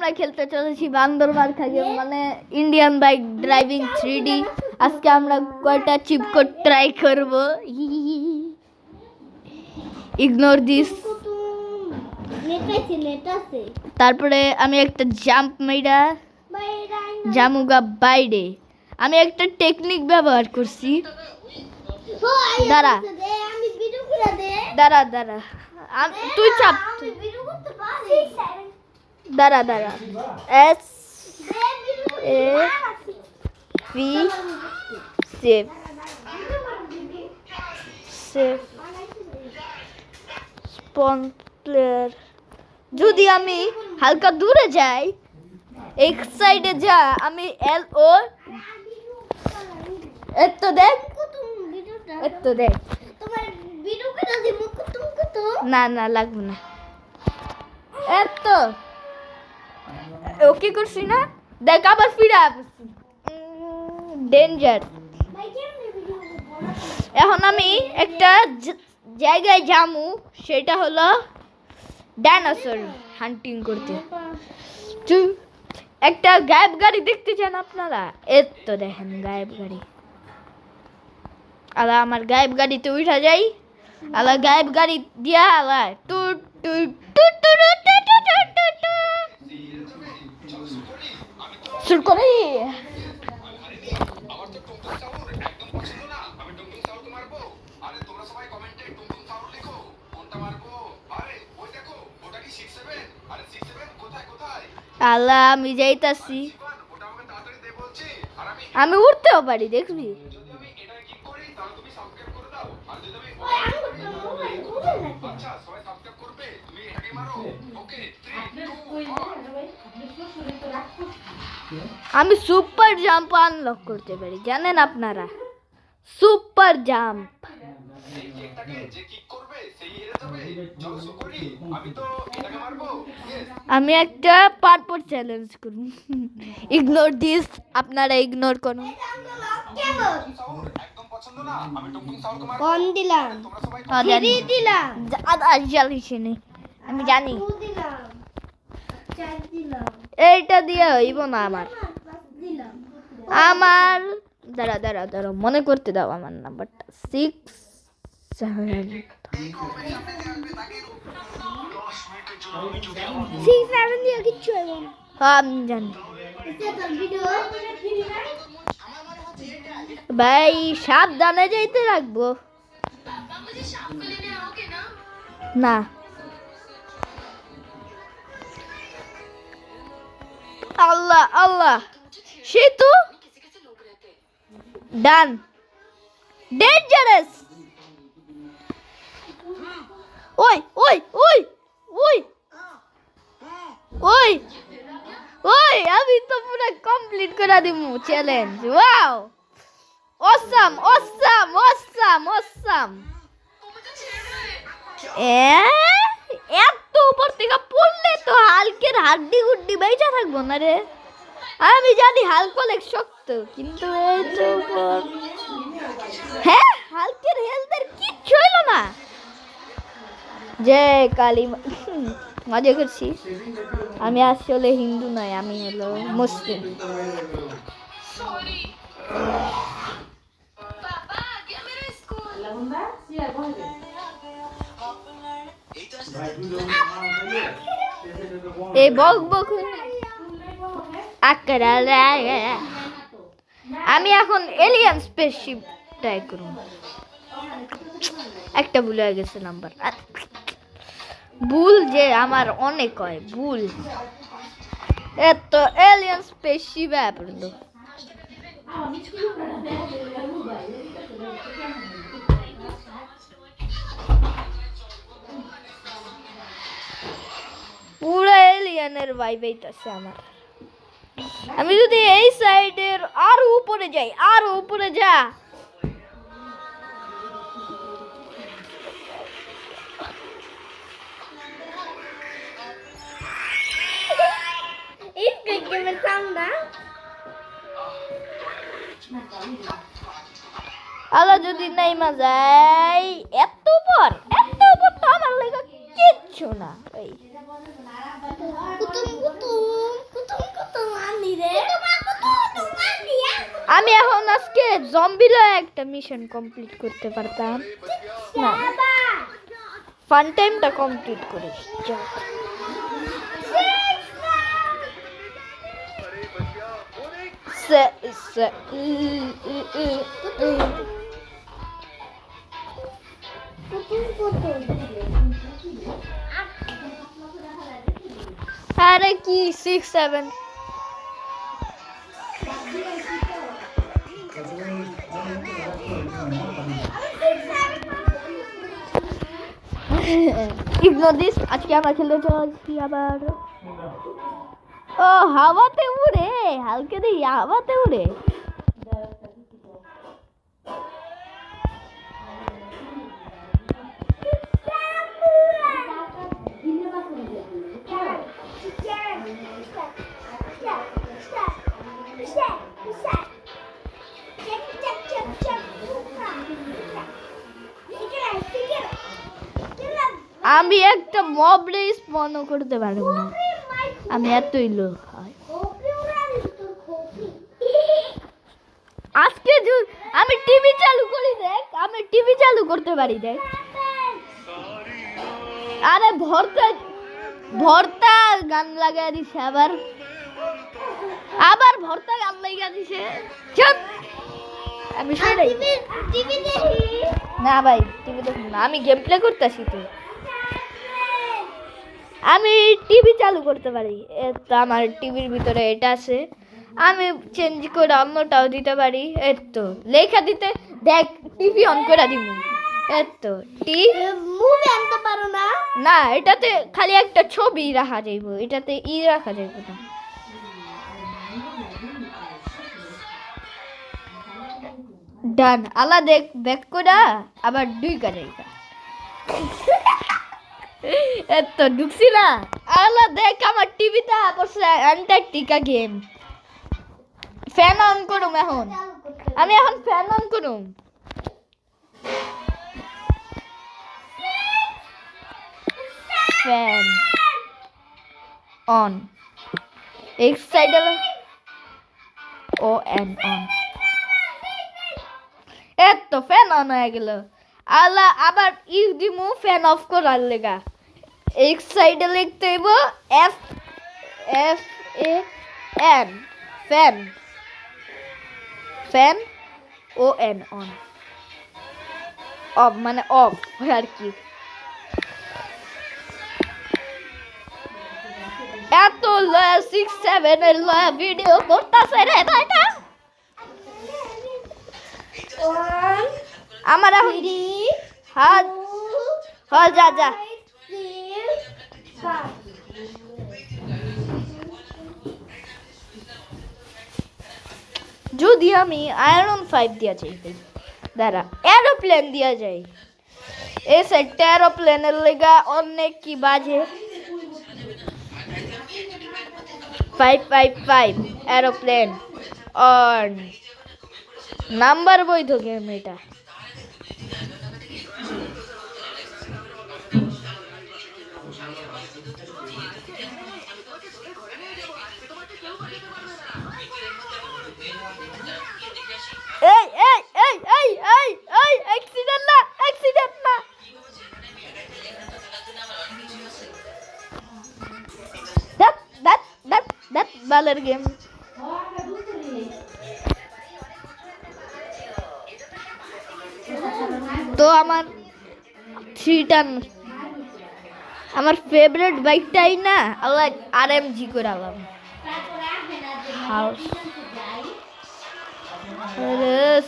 আমরা খেলতে চলেছি বান্দর মার্কা গেম, মানে ইন্ডিয়ান বাইক ড্রাইভিং 3D। আজকে আমরা কয়টা চিপ কোড ট্রাই করব। Ignore this. তারপরে আমি একটা জাম্প মেরা জামুগা বাইরে। আমি একটা টেকনিক ব্যবহার করছি। দাঁড়া দাঁড়া দাঁড়া, তুই চাপ। দাঁড়া দাঁড়া, S A V save save spawn player. যদি আমি হালকা দূরে যাই, এক সাইডে যা, আমি এল ও এত দেখ, এত দেখ। না না, লাগবে না। এত ওকে করছি না, দেখ আবার ফিরে আসছি। ডেঞ্জার। এখন আমি একটা জায়গায় যামু, সেটা হলো ডাইনোসর হান্টিং করতে। একটা গায়েব গাড়ি দেখতে চান আপনারা? এই তো দেখেন গায়েব গাড়ি। আলা আমার গায়েব গাড়িতে উঠা যাই। আলা গায়েব গাড়ি দিয়া আলা টুট টুট টুট টুট টুট টুট শুরু করি। আল্লাহ আমি যাইতাছি, আমি উঠতেও পারি, দেখবি? আমি সুপার জাম্প আনলক করতে পারি, জানেন আপনারা? Super jump. আমি একটা পারপর চ্যালেঞ্জ করব। ইগনোর দিস, আপনারা ইগনোর করুন। কোন দিলাম? ফ্রি দিলাম। আদা জালিস নেই, আমি জানি। এইটা দিয়ে হইব না আমার। আমার দাঁড়া দাঁড়া দাঁড়া, মনে করতে দাও আমার নাম্বারটা। 6 7 দিয়ে কিচ্ছু হবে না। হ্যাঁ আমি জানি ভাই, সাবধানে যাইতে রাখবো না। আল্লাহ আল্লাহ, সে তো ডান। ডেঞ্জারাস। ওই ওই ওই ওই ওই ওই, আমি তো পুরো কমপ্লিট করে দিমু challenge. Wow, awesome awesome awesome awesome. এত উপর থেকে পড়লে তো হালকের হাড্ডি গুড্ডি বেঁচে থাকবো না রে। আমি জানি হালক অনেক শক্ত, কিন্তু এই তো উপর। হ্যাঁ, হালকের হেলথের কিচ্ছু হলো না। জয় কালী। মজা করছি। আমি আসলে হিন্দু নয়, আমি হলো মুসলিম। এই বক বক আমি এখন এলিয়ান স্পেসশিপ ট্রাই করব। একটা ভুল হয়ে গেছে নাম্বার। ভুল যে আমার অনেক হয় ভুল। এত এলিয়ান স্পেসশিপ ব্যাপার তো। পুরো এলিয়ানের ভাইব আইতাছে আমার। আমি যদি এই সাইডের আরো উপরে যাই, আরো উপরে যা, আল্লাহ যদি নাই মাজাই। এত উপর তো আমার লাগা কিচ্ছু না। কুতুম কুতুম জম্বিরা একটা মিশন কমপ্লিট করতে পারতাম না, ফান টাইমটা কমপ্লিট করে যাক। আরে কি 6-7 ইগনোর দিস। আজকে আমরা খেলতে চলেছি আবার। ও হাওয়াতে উড়ে, হালকা দিয়ে হাওয়াতে উড়ে। আমি একটা মব রেস মনে করতে পারব না, আমি এতই লোক। আজকে আমি টিভি চালু করি, দেখ আমি টিভি চালু করতে পারি, দেখ। আরে ভর্তা ভর্তা গান লাগাই দিছে, আবার আবার ভর্তা গান লাগা দিছে। চুপ, আমি টিভি দেখি না ভাই, টিভি দেখি না, আমি গেম প্লে করতেছি। তো আমি টিভি চালু করতে পারি, তো আমার টিভির ভিতরে এটা আছে, আমি চেঞ্জ করে অন্যটাও দিতে পারি। এর তো লেখা দিতে, দেখ টিভি অন করে দিব। এর তো মুভি আনতে পারো না, না এটাতে খালি একটা ছবি রাখা যাইব, এটাতে রাখা যাইব না। ডান, আলা দেখ ব্যাক করে আবার 2 কাজাইকা। এত ঢুকছি না, আলা দেখ আমার টিভিতে পড়ছে অ্যান্টার্কটিকা গেম। ফ্যান অন করুম এখন, আমি এখন ফ্যান অন করুম। ফ্যান অন, এক্সাইডাল ও এন অন। এত ফ্যান অন হয়ে গেল। আলা আবার দিমু ফ্যান অফ করার লেগা। এক সাইডে লিখতে হইব F F A N, fan, fan O N on, off মানে অফ আর কি। এত 6-7 এর ভিডিও করতেছে রে ভাইটা। আমার এখন হাত যা যা। যদি আমি আয়রন 5 দিয়া যাই, দাঁড়া এরোপ্লেন দিয়া যাই, এই সাইডটা এরোপ্লেনের লেগা অনেক কি বাজে। 555 এরোপ্লেন অন, নাম্বার বৈধ গেম এটা। এই এই এই এই এই এই অ্যাক্সিডেন্ট না, অ্যাক্সিডেন্ট না। দ্যাট বালের গেম। তো আমার 3 টান, আমার ফেভারিট বাইকটাই না আল্লাহ আরএমজি করে আলাম। House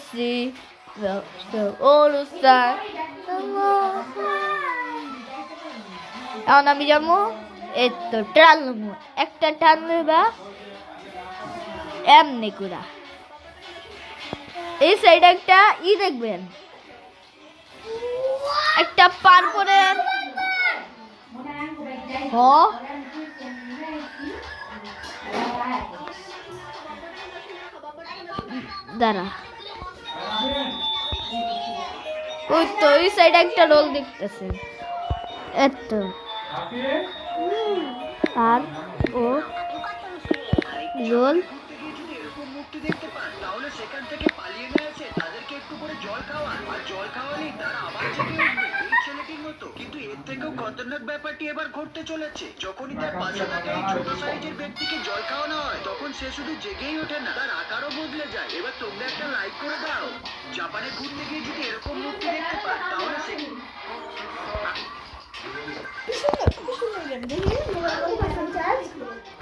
see all star. এখন আমি যাবো এই তো টান নেবো, একটা টান নেবা এমনি করে। এই সাইডে একটা দেখবেন, একটা পার্পলের দাঁড়া, ওই তো ওই সাইডে একটা রোল দেখতেছে, এত আর ও রোল দেখতে পান তাহলে সেখান থেকে পালিয়ে না এসে তাদেরকে একটু করে জল খাওয়ান, আর জল খাওয়ালেই তারা আবার জেগে উঠবে এই ছেলেটির মতো। কিন্তু এর থেকেও খতরনাক ব্যাপারটি এবার ঘটতে চলেছে। যখনই তার পাশে থাকা এই ছোট সাইজের ব্যক্তিকে জল খাওয়ানো হয় তখন সে শুধু জেগেই ওঠে না, তার আকারও বদলে যায়। এবার তোমরা একটা লাইক করে দাও। জাপানে ঘুরতে গিয়ে যদি এরকম